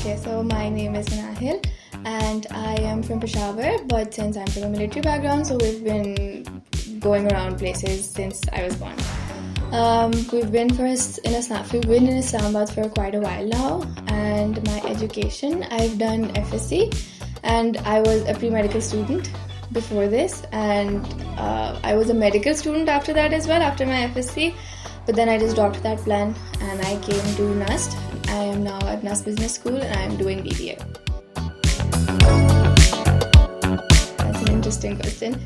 Okay, so my name is Manahil and I am from Peshawar, but since I'm from a military background, so we've been going around places since I was born. We've been in Islamabad for quite a while now, and my education, I've done FSC, and I was a pre-medical student before this, and I was a medical student after that as well, after my FSC, but then I just dropped that plan and I came to NUST. I am now at NUST Business School and I am doing BBA. That's an interesting question.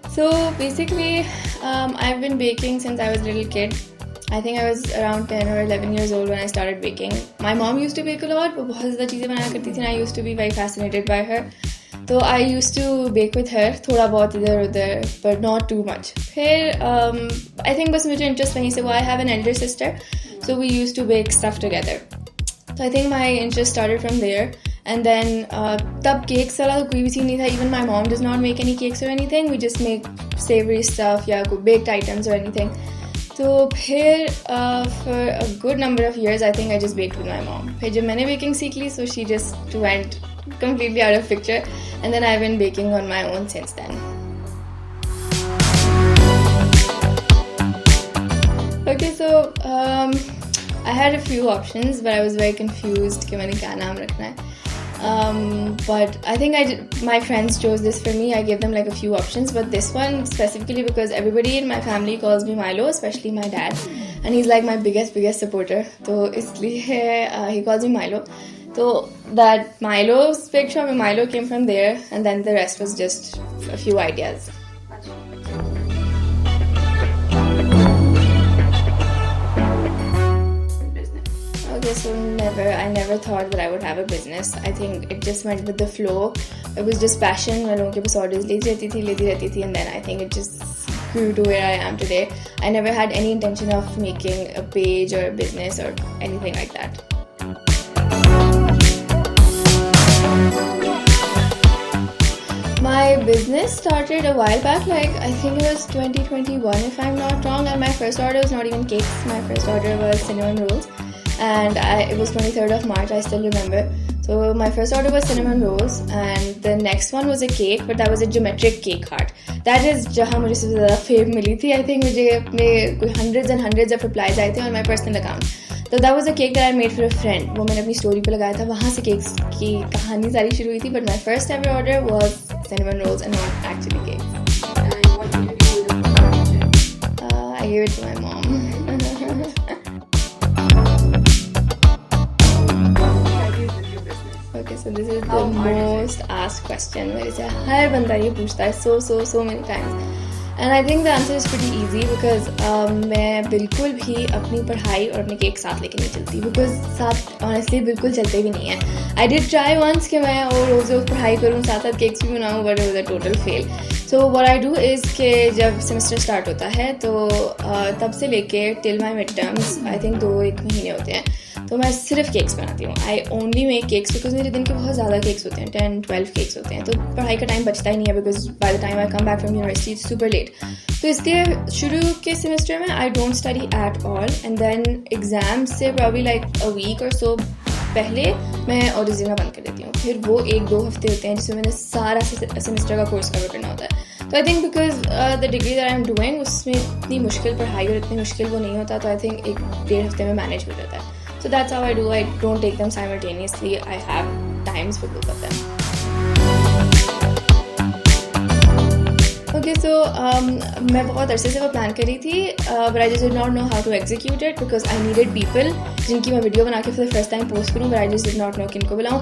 So basically, I've been baking since I was a little kid. I think I was around 10 or 11 years old when I started baking. My mom used to bake a lot, but बहुत ज़्यादा चीज़ें बनाया करती थी and I used to be very fascinated by her. So I used to bake with her, थोड़ा बहुत इधर उधर, but not too much. फिर I think बस मुझे interest वहीं से हुआ. I have an elder sister, so we used to bake stuff together. So I think my interest started from there. And then तब cakes वाला तो कोई भी चीज़ नहीं था. Even my mom does not make any cakes or anything. We just make savory stuff या कोई baked items or anything. तो फिर for a good number of years I think I just baked with my mom. फिर जब मैंने baking सीख ली, so she just went completely out of picture, and then I've been baking on my own since then. Okay, so I had a few options, but I was very confused कि मैंने क्या नाम रखना है. But I think my friends chose this for me. I gave them like a few options, but this one specifically because everybody in my family calls me Milo, especially my dad, and he's like my biggest supporter. So इसलिए he calls me Milo. So that Milo's picture of Milo came from there, and then the rest was just a few ideas. Okay, so I never thought that I would have a business. I think it just went with the flow. It was just passion. मैं लोगों के पास orders लेती रहती थी, and then I think it just grew to where I am today. I never had any intention of making a page or a business or anything like that. My business started a while back, like I think it was 2021 if I'm not wrong, and my first order was not even cakes. My first order was cinnamon rolls, and it was 23rd of March, I still remember. So my first order was cinnamon rolls, and the next one was a cake, but that was a geometric cake heart. That is जहाँ मुझे सबसे ज़्यादा fame मिली थी. I think मुझे अपने कोई hundreds and hundreds of replies आए थे on my personal account. So that was a cake that I made for a friend. वो मैंने अपनी story पे लगाया था. वहाँ से cakes की कहानी सारी शुरू हुई थी. But my first ever order was cinnamon rolls and not actually cakes. And what did you do with the project? I gave it to my mom. Okay, so this is the most asked question. मेरे से हर बंदा ये पूछता है so many times. And I think the answer is pretty easy because मैं बिल्कुल भी अपनी पढ़ाई और अपने केक साथ लेके नहीं चलती, because साथ honestly बिल्कुल चलते भी नहीं हैं. I did try once कि मैं और रोज़ पढ़ाई करूँ साथ केक्स भी बनाऊँ, but it was a total fail. So what I do is कि जब सेमेस्टर स्टार्ट होता है तो तब से लेके till my midterms I think 2-1 महीने होते हैं, तो मैं सिर्फ केक्स बनाती हूँ. I only make cakes because मेरे दिन के बहुत ज़्यादा केक्स होते हैं, 10-12 केक्स होते हैं, तो पढ़ाई का टाइम बचता ही नहीं है because by the time I come back from university it's super late. तो इसलिए शुरू के सेमेस्टर में I don't study at all, and then exam से प्रॉब्ली लाइक अ वीक और सो पहले मैं ऑर्डर्स देना बंद कर देती हूँ. फिर वो 1-2 हफ्ते होते हैं जिसमें मैंने सारा सेमेस्टर का कोर्स कवर करना होता है. तो I think because the degree that I am doing उसमें इतनी मुश्किल पढ़ाई और इतनी मुश्किल वो नहीं होता, तो आई थिंक 1-1.5 हफ्ते में मैनेज हो जाता है. So that's how I do. I don't take them simultaneously. I have times for both of them. Okay, so मैं बहुत अरसे से वो प्लान करी थी, but I just did not know how to execute it because I needed people जिनकी मैं video बना के for the first time post करूँ, but I just did not know किनको बुलाऊँ.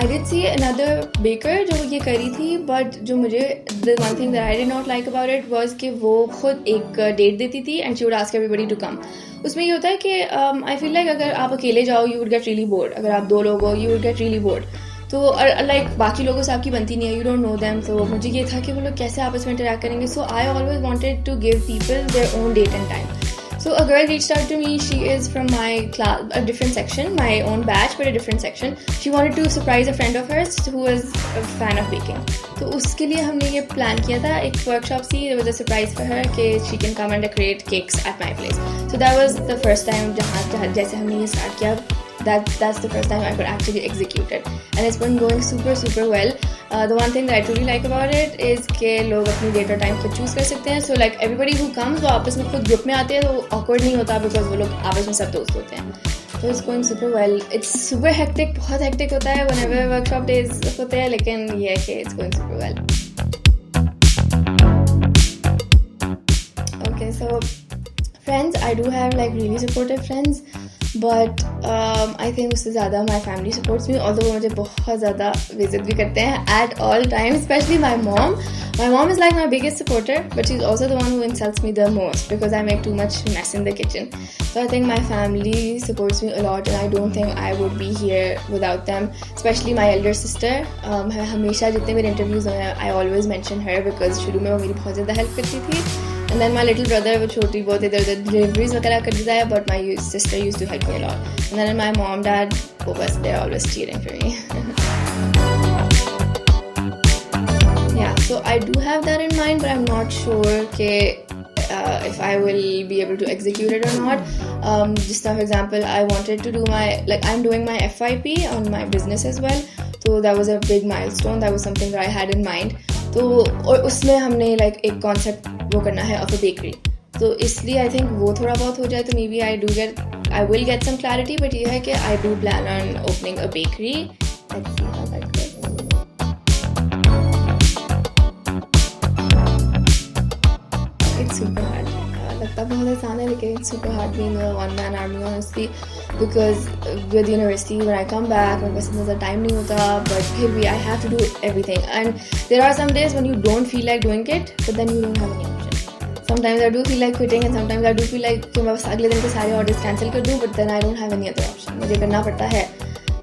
I did see another baker जो ये करी थी, but जो मुझे the one thing that I did not like about it was कि वो खुद एक डेट देती थी and she would ask everybody to come. उसमें ये होता है कि आई फील लाइक अगर आप अकेले जाओ you would get really bored, अगर आप 2 लोग हो you would get really bored. तो लाइक बाकी लोगों से आपकी बनती नहीं है, यू डोंट नो देम. तो मुझे ये था कि वो लोग कैसे आपस में इंटरैक्ट करेंगे. So I always wanted to give people their own date and time. So a girl reached out to me. She is from my class, a different section, my own batch, but a different section. She wanted to surprise a friend of hers who was a fan of baking. तो उसके लिए हमने ये plan किया था, एक workshop सी. There was a surprise for her कि she can come and decorate cakes at my place. So that was the first time जहाँ जैसे हमने ये स्टार्ट किया. that's the first time I could actually execute it, and it's been going super well. The one thing that I truly like about it is कि लोग अपनी date और time खुद choose कर सकते हैं. So like everybody who comes वो आपस में खुद group में आते हैं, तो वो awkward नहीं होता because वो लोग आपस में सब दोस्त होते हैं. So it's going super well. It's super hectic, बहुत hectic होता है whenever workshop days होते हैं, लेकिन ये है कि it's going super well. Okay, so friends, I do have like really supportive friends, but I think उससे ज़्यादा my family supports me, although वो मुझे बहुत ज़्यादा visit भी करते हैं at all times, especially my mom. My mom is like my biggest supporter, but she's also the one who insults me the most because I make too much mess in the kitchen. So I think my family supports me a lot, and I don't think I would be here without them, especially my elder sister. हमेशा जितने मेरे interviews हुए हैं, I always mention her because शुरू में वो मेरी बहुत ज़्यादा help करती थी. And then my little brother, वो छोटी बहुत इधर उधर deliveries वगैरह कर देता है, but my sister used to help me a lot. And then my mom, dad, वो बस they're always cheering for me. Yeah, so I do have that in mind, but I'm not sure if I will be able to execute it or not. Just for example, I wanted to do I'm doing my FYP on my business as well. So that was a big milestone. That was something that I had in mind. तो और उसमें हमने एक concept वो करना है of a bakery, तो इसलिए आई थिंक वो थोड़ा बहुत हो जाए तो maybe I will get some clarity. But ये है कि I do plan on opening a bakery. Let's see how that goes. It's super hard. लगता बहुत आसान है, लेकिन it's super hard being a one man army honestly, because with university when I come back मेरे पास इतना ज़्यादा time नहीं होता, बट फिर भी I have to do everything. And there are some days when you don't feel like doing it, but then you don't have any option. Sometimes I do feel like quitting, and sometimes I do feel like कि मैं बस अगले दिन के सारे orders cancel कर दूँ, but then I don't have any other option. मुझे करना पड़ता है.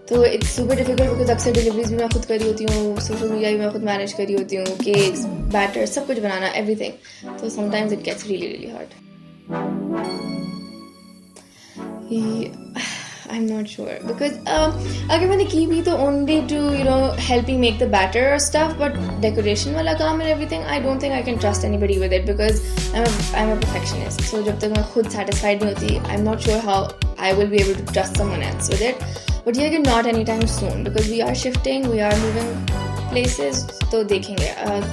तो इट्स सुपर डिफिकल्ट बिकॉज अक्सर डिलीवरीज भी मैं खुद कर रही होती हूँ, सोशल मीडिया भी मैं खुद मैनेज कर रही होती हूँ, केक्स, बैटर, सब कुछ बनाना, एवरीथिंग. तो sometimes it gets really really hard. I'm not sure because अगर मैंने की भी तो only to help me make the batter or stuff, but decoration वाला काम and everything I don't think I can trust anybody with it because I'm a perfectionist. So जब तक मैं खुद satisfied नहीं होती, I'm not sure how I will be able to trust someone else with it. But yeah, not anytime soon because we are shifting, we are moving places. तो देखेंगे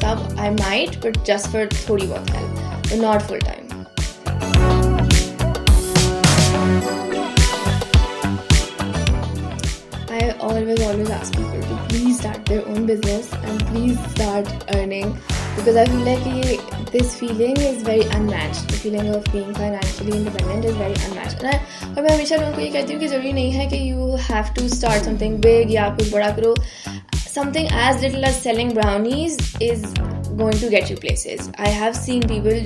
तब I might, but just for थोड़ी बहुत help, but not full time. I always ask people to please start their own business and please start earning because I feel like this feeling is very unmatched. The feeling of being financially independent is very unmatched. और मैं हमेशा लोगों को ये कहती हूँ कि ज़रूरी नहीं है कि you have to start something big या कुछ बड़ा करो. Something as little as selling brownies is going to get you places. I have seen people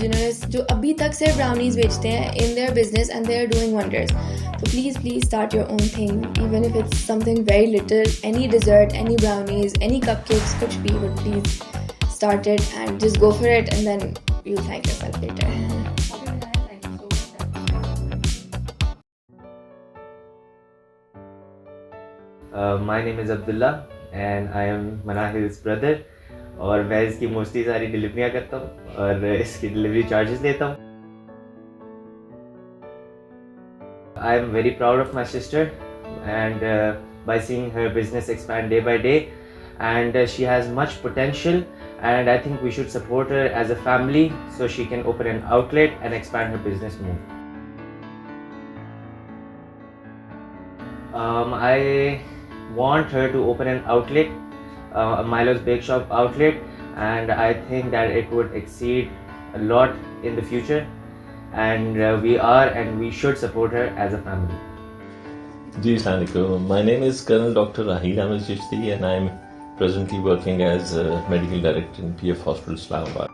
जो अभी तक सिर्फ brownies बेचते हैं in their business and they are doing wonders. So please start your own thing, even if it's something very little, any dessert, any brownies, any cupcakes, kuch bhi, but please start it and just go for it and then you'll thank yourself later. My name is Abdullah and I am Manahil's brother और मैं इसकी mostly सारी डिलीवरियाँ करता हूँ और इसकी delivery charges लेता हूँ. I am very proud of my sister and by seeing her business expand day by day, and she has much potential and I think we should support her as a family so she can open an outlet and expand her business more. I want her to open an outlet, a Milo's Bake Shop outlet, and I think that it would exceed a lot in the future. And we are and we should support her as a family. Ji, Assalamualaikum. My name is Colonel Dr. Raheel Ahmed Chishti and I am presently working as a medical director in PF Hospital, Islamabad.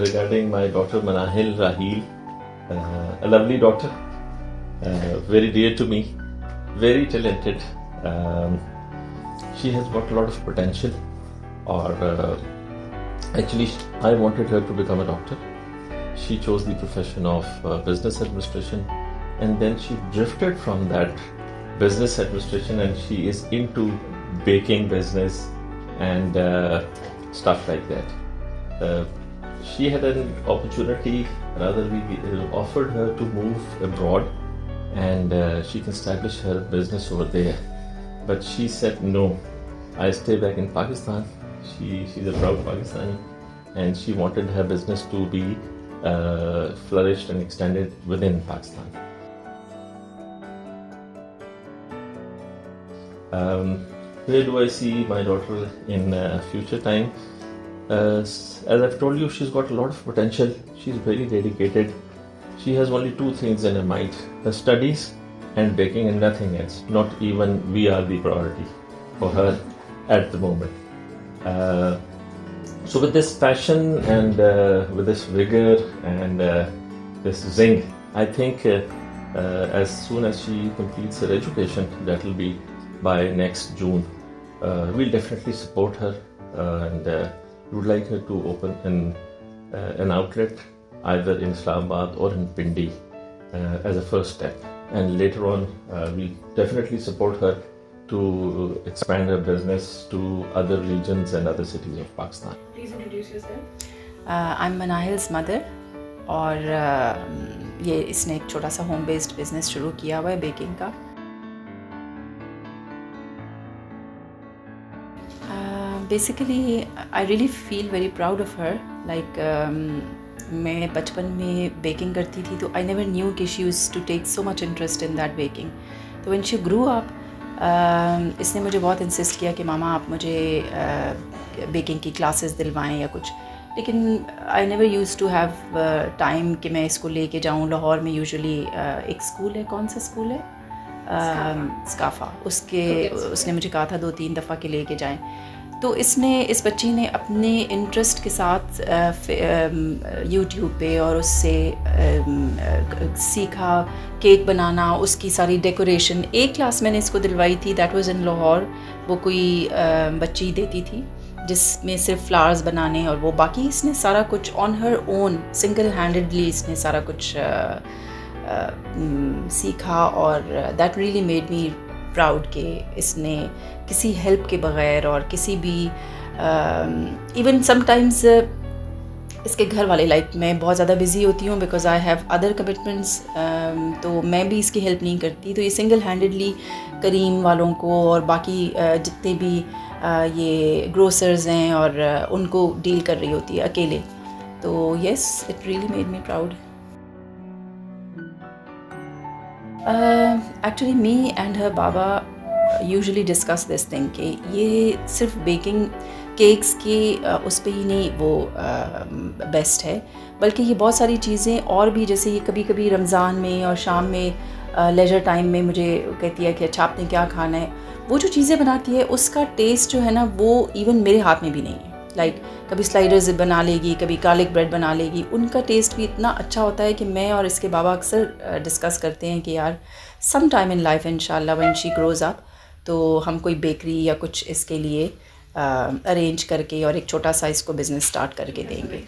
Regarding my daughter Manahil Raheel, a lovely daughter, very dear to me, very talented. She has got a lot of potential. Or actually I wanted her to become a doctor. She chose the profession of business administration and then she drifted from that business administration and she is into baking business and stuff like that. she had an opportunity, rather we offered her to move abroad and she can establish her business over there. But she said no, I stay back in Pakistan. She's a proud Pakistani and she wanted her business to be flourished and extended within Pakistan. Where do I see my daughter in future time? As I've told you, she's got a lot of potential. She's very dedicated. She has only two things in her mind: her studies and baking, and nothing else. Not even we are the priority for her at the moment. So with this passion and with this vigor and this zing, I think as soon as she completes her education, that will be by next June, we'll definitely support her and we would like her to open an outlet either in Islamabad or in Pindi as a first step, and later on we'll definitely support her to expand her business to other regions and other cities of Pakistan. Please introduce yourself. I'm Manahil's mother और ये इसने एक छोटा सा home based business शुरू किया हुआ है बेकिंग का. Basically, I really feel very proud of her. Like मैं बचपन में बेकिंग करती थी तो I never knew कि she used to take so much interest in that baking. तो when she grew up, इसने मुझे बहुत इंसिस्ट किया कि मामा आप मुझे बेकिंग की क्लासेस दिलवाएं या कुछ. लेकिन I never use to have time कि मैं इसको लेके जाऊँ. लाहौर में यूजुअली एक स्कूल है, कौन सा स्कूल है, स्काफा, उसने मुझे कहा था 2-3 दफ़ा कि लेके जाएं. तो इस बच्ची ने अपने इंटरेस्ट के साथ यूट्यूब पे और उससे सीखा केक बनाना, उसकी सारी डेकोरेशन. एक क्लास मैंने इसको दिलवाई थी, दैट वाज इन लाहौर. वो कोई बच्ची देती थी जिसमें सिर्फ फ्लावर्स बनाने और वो बाकी इसने सारा कुछ on her own single handedly इसने सारा कुछ सीखा. और that really made me proud कि इसने किसी हेल्प के बग़ैर और किसी भी इवन समटाइम्स इसके घर वाले, लाइक मैं बहुत ज़्यादा बिज़ी होती हूँ because I have other commitments, तो मैं भी इसकी हेल्प नहीं करती. तो ये सिंगल हैंडेडली करीम वालों को और बाकी जितने भी ये ग्रोसर्स हैं और उनको डील कर रही होती है अकेले. तो yes, it really made me proud. Actually, me and her Baba usually discuss this thing कि ये सिर्फ बेकिंग केक्स की उस पे ही नहीं वो बेस्ट है, बल्कि ये बहुत सारी चीज़ें और भी, जैसे ये कभी कभी रमज़ान में और शाम में लेजर टाइम में मुझे कहती है कि अच्छा आपने क्या खाना है. वो जो चीज़ें बनाती है उसका टेस्ट जो है ना, वो इवन मेरे हाथ में भी नहीं है. लाइक कभी स्लाइडर्स बना लेगी, कभी गार्लिक ब्रेड बना लेगी. उनका टेस्ट भी इतना अच्छा होता है कि मैं और इसके बाबा अक्सर डिस्कस करते हैं कि यार सम टाइम इन लाइफ इंशाल्लाह व्हेन शी ग्रोज अप तो हम कोई बेकरी या कुछ इसके लिए अरेंज करके और एक छोटा सा इसको बिज़नेस स्टार्ट करके देंगे.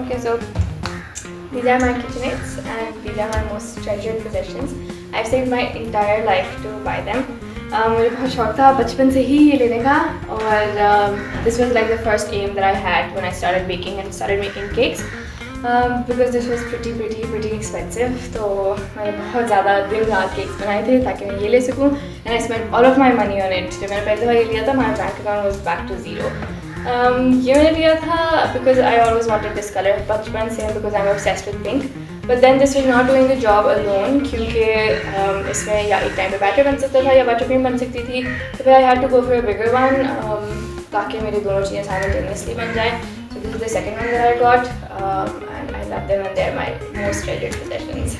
Okay, so these are my KitchenAids and these are my most treasured possessions. I've saved my entire life to buy them. मुझे बहुत शौक था बचपन से ही ये लेने का, और this was like the first aim that I had when I started baking and started making cakes, because this was pretty expensive. तो मैंने बहुत ज़्यादा दिन रात केक्स बनाए थे ताकि मैं ये ले सकूँ, and I spent all of my money on it. जब मैंने पहली दफ़ा ये लिया था, my bank account was back to zero. ये मैंने लिया था because I always wanted this color बचपन से, because I'm obsessed with pink. But then this was not doing the job alone, क्योंकि इसमें या एक टाइम पे बैटर बन सकता था या बटर क्रीम बन सकती थी. तो फिर I had to go for a bigger one ताकि मेरी दोनों चीज़ें simultaneously बन जाएं. So this is the second one that I got, and I love them and they're my most treasured possessions.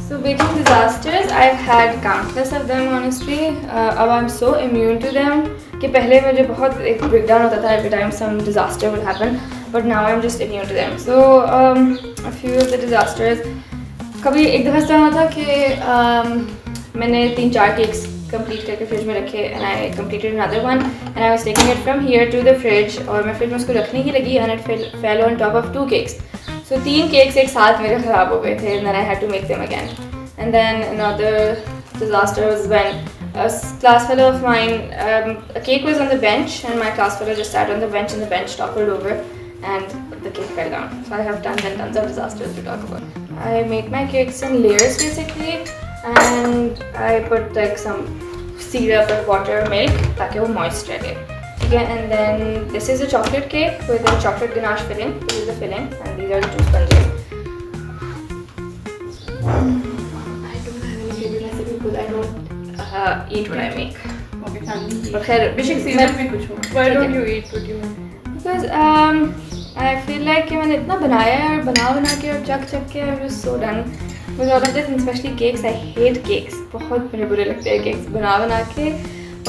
So baking disasters, I've had countless of them honestly. अब I'm so immune to them कि पहले मुझे बहुत एक breakdown होता था every time some disaster would happen, but now I'm just immune to them. So a few of the disasters, कभी एक दफ़ा ऐसा हुआ था कि मैंने 3-4 केक्स कंप्लीट करके फ्रिज में रखे and I completed another one and I was taking it from here to the fridge और मैं फ्रिज में उसको रखने ही लगी and it fell on top of 2 cakes. So 3 cakes एक साथ मेरे ख़राब हो गए थे and then I had to make them again. And then another disaster was when a class fellow of mine, a cake was on the bench and my class fellow just sat on the bench and the bench toppled over and the cake fell down. So I have tons and tons of disasters to talk about. I make my cakes in layers basically and I put like some syrup or water, milk ताकि वो moist रहे. Okay, and then this is a chocolate cake with a chocolate ganache filling. This is the filling and these are the 2 sponges. I don't eat what I make. Okay, family. But खैर बेशक season में कुछ हो. Why don't you eat what you make? Because I feel like कि मैंने इतना बनाया है और बना के और चक के I'm just so done with all of this, and especially cakes. I hate cakes. बहुत मुझे बुरे लगते हैं cakes बना के.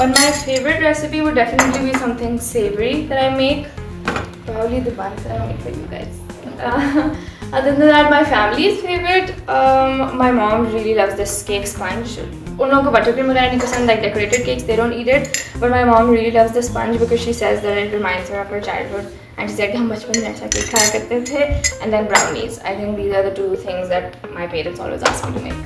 But my favorite recipe would definitely be something savory that I make. Probably the buns that I make for you guys. Other than that, my family's favorite, my mom really loves this cake sponge. उन लोगों को buttercream वगैरह नहीं पसंद, like decorated cakes, they don't eat it. But my mom really loves the sponge because she says that it reminds her of her childhood. And she said कि हम बचपन में ऐसा केक खाया करते थे. And then brownies. I think these are the 2 things that my parents always ask me to make.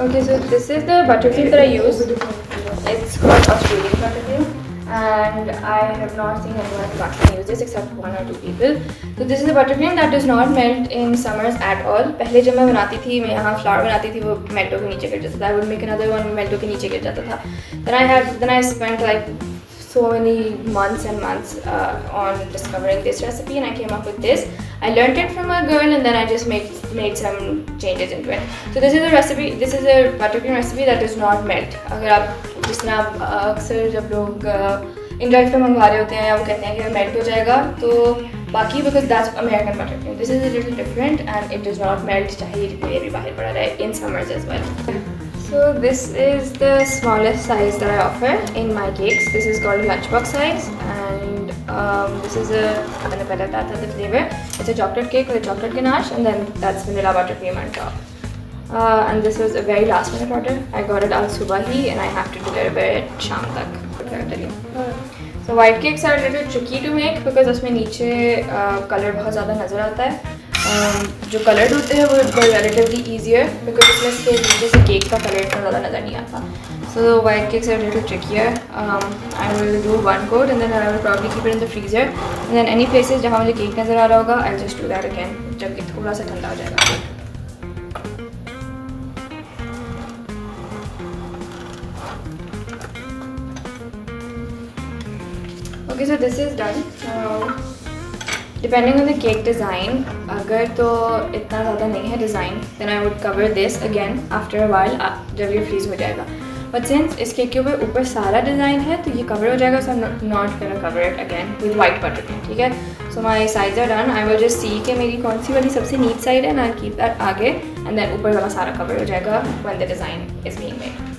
Okay, so this is the buttercream that I use. It's called Australian buttercream. And I have not seen anyone in Pakistan use this except 1 or 2 people. So this is the buttercream that does not melt in summers at all. पहले जब मैं बनाती थी, मैं यहाँ flour बनाती थी, वो मेल्टो के नीचे गिर जाता था. I would make another one, मेल्टो के नीचे गिर जाता था. Then I spent like so many months and months on discovering this recipe, and I came up with this. I learned it from a girl, and then I just made some changes into it. So this is a recipe. This is a buttercream recipe that does not melt. अगर आप जिस तरह आप अक्सर जब लोग India पे मंगवा रहे होते हैं या वो कहते हैं कि मेल्ट हो जाएगा, तो बाकी because that's American buttercream. This is a little different and it does not melt चाहे ये भी बाहर पड़ा रहे in summers as well. So this is the smallest size that I offer in my cakes. This is called a lunchbox size, and this is मैंने पहले बताया था the flavor. It's a chocolate cake with a chocolate ganache, and then that's vanilla buttercream on top. And this was a very last minute order. I got it al subahi and I have to deliver it sham tak. So white cakes are a little tricky to make because उसमें नीचे color बहुत ज़्यादा नज़र आता है. जो colored होते हैं वो relatively easier because उसमें से नीचे से cake का color इतना ज़्यादा नज़र नहीं आता. So white cakes are a little trickier. I will do 1 coat and then I will probably keep it in the freezer. And then any places जहाँ मुझे cake नज़र आ रहा होगा, I'll just do that again जब ये थोड़ा सा ठंडा हो जाएगा. Okay, so this is done. Depending on the cake design, अगर तो इतना ज़्यादा नहीं है design, then I would cover this again after a while जब ये freeze हो जाएगा. But since इस केक के ऊपर सारा design है तो ये cover हो जाएगा, so I'm not gonna cover it again with white buttercream, ठीक है? So my sides are done. I will just see कि मेरी कौन सी वाली सबसे neat side है and I'll keep that आगे, and then ऊपर वाला सारा cover हो जाएगा when the design is being made.